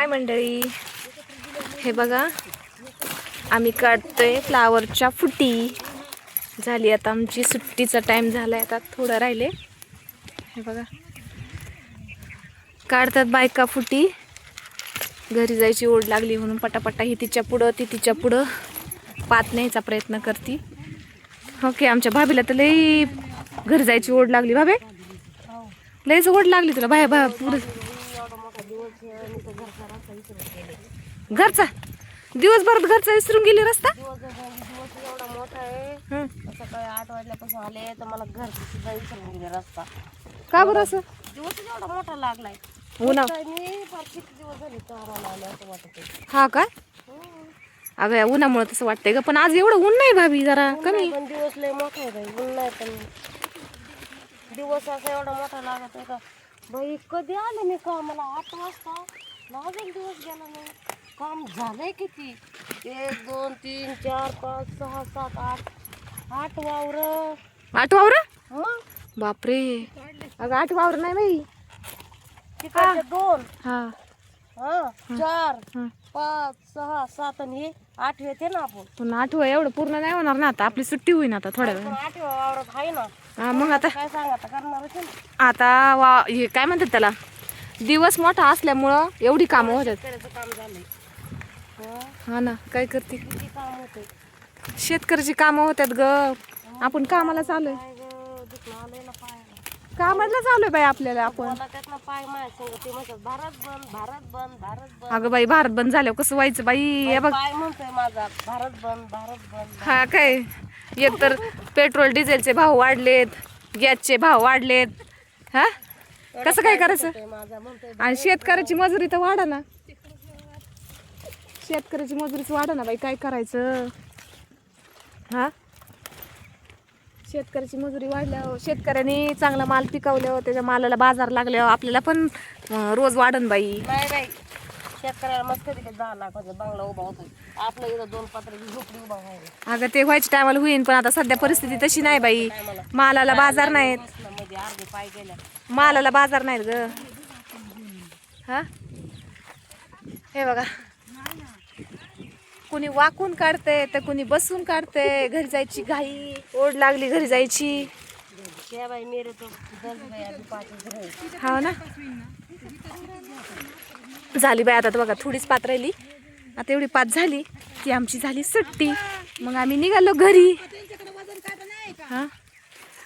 मंडळी, हे बघा आम्ही काढतोय फ्लावरच्या फुटी. झाली आता आमची सुट्टीचा टाइम झालाय, आता थोडं राहिले. हे बघा काढतात बायका फुटी. घरी जायची ओढ लागली म्हणून पटापटा ही तिच्या पुढं ती तिच्या पुढं पात न्यायचा प्रयत्न करते. ओके, आमच्या भाभीला तर लई घरी जायची ओढ लागली. भाभे लईच ओढ लागली तुला बाया बा पुढं. घरचा दिवसभरात घरचा विसरून गेली रस्ता. एवढा मोठा आहे, सकाळी 8 वाजल्यापासून आले तर मला घरची सुद्धा विसरून गेले रस्ता. का बरं असं? दिवस एवढा मोठा लागलाय. उन्हा मी फार किती दिवस झाले कामाला आले असं वाटत आहे. हा काय? अगं या उन्हामुळे तसं वाटतंय ग, पण आज एवढं ऊन नाही भाभी, जरा कमी. पण दिवस लय मोठा आहे बाई, ऊन नाही पण दिवस असा एवढा मोठा लागत आहे का बाई. कधी आले मी कामाला? 8 वाजता लागेल, दिवस गेला नाही. काम झालंय किती? 1 2 3 4 5 6 7 8 वावर. 8 वावर? मग बापरे, अगं 8 वावर नाही बाई. तिकडचे 2 हा 4 5 6 7 आणि हे 8 येते ना आपण. पण 8 एवढं पूर्ण नाही होणार ना, आता आपली सुट्टी होईन आता थोड्या वेळ. 8 वावरात आहे ना. हा मग आता काय सांग आता करणार आहे ना. आता हे काय म्हणतात त्याला, दिवस मोठा असल्यामुळं एवढी कामं होतात. शेतकऱ्याचं काम झालंय. हा ना, काय करते, किती काम होते. शेतकऱ्याची कामं होतात ग. आपण कामाला चालूय, काय गं, दुखणं आलंय ना पायाला. कामाला चालूय बाई आपल्याला. आपण मला त्यातनं पाय माझ्या संग ते म्हणतात भारत बंद भारत बंद भारत बंद. अगं बाई, भारत बंद झाल्यावर कसं व्हायचं बाई. हे बघ पाय म्हणतोय माझा भारत बंद भारत बंद. हा काय, एक तर पेट्रोल डिझेलचे भाव वाढलेत, गॅसचे भाव वाढलेत. हा कसं काय करायचं? माझा म्हणतोय आणि शेतकऱ्याची मजुरी तर वाढा ना, शेतकऱ्याची मजुरीच वाढा ना बाई, काय करायचं. हा शेतकऱ्याची मजुरी वाढल्यावर, शेतकऱ्याने चांगला माल पिकवल्यावर, त्याच्या मालाला बाजार लागल्यावर आपल्याला पण रोज वाढन बाई. नाही बाई, शेतकऱ्याला मस्त कधी 10 लाखाचा बंगला उभा होतो. आपलं इथं 2 पत्र्याची झोपडी उभा व्हायला. अगं ते व्हायच्या टायमाला होईन, पण आता सध्या परिस्थिती तशी नाही बाई. मालाला बाजार नाहीत, मध्ये अर्धे पाय गेल्या. मालाला बाजार नाहीत ग. हा हे बघा, कुणी वाकून काढते तर कुणी बसून काढते. घरी जायची घाई, ओढ लागली घरी जायची. त्या बाई मेरे तो दर्द बाई आधी 5 घर. हा ना, झाली बाई आता तर बघा थोडीच पात राहिली. आता एवढी पात झाली की आमची झाली सुट्टी. मग आम्ही निघालो घरी. हा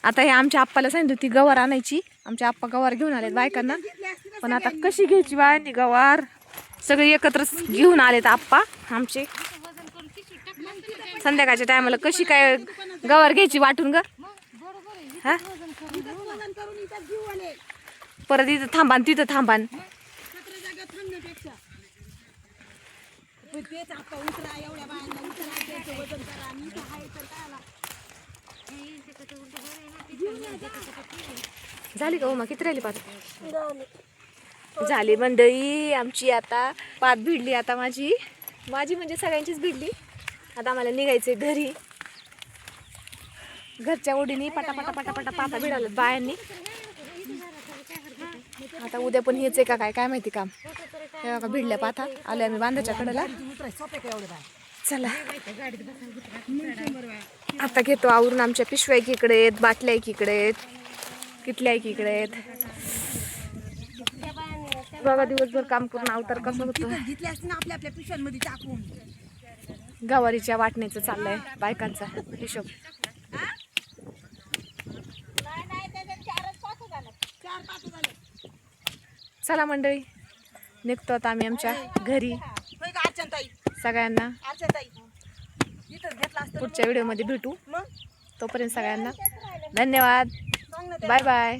आता हे आमच्या आप्पाला सांगितलं होती गवार आणायची. आमच्या आप्पा गवार घेऊन आलेत बायकांना, पण आता कशी घ्यायची बायांनी गवार, सगळे एकत्र घेऊन आलेत आप्पा आमचे. संध्याकाळच्या टायमाला कशी काय गवार घ्यायची वाटून ग. हा परत इथं थांबान तिथं थांबान. झाली का उमा? किती राहिली पात? झाली मंडळी आमची. आता पात भिडली, आता माझी म्हणजे सगळ्यांचीच भिडली. आता आम्हाला निघायचंय घरी. घरच्या ओढीने पटापटा पटापटा पाता भिडाल्यात बायांनी. आता उद्या पण हेच आहे का काय माहिती काम. हे बघा भिडल्या पाथा. आलोय आम्ही बांधाच्या कडेला. चला आता घेतो आवरून. आमच्या पिशव्या एकीकडे आहेत, बाटल्या एकीकडे आहेत, किटल्या एकीकडे आहेत. बघा दिवसभर काम करून अवतार कसं होतं. गवारीच्या वाटण्याचं चाललंय बायकांचा हिशोब. चला मंडळी, निघतो आता आम्ही आमच्या घरी. सगळ्यांना पुढच्या व्हिडिओमध्ये भेटू. तोपर्यंत सगळ्यांना धन्यवाद. Bye bye.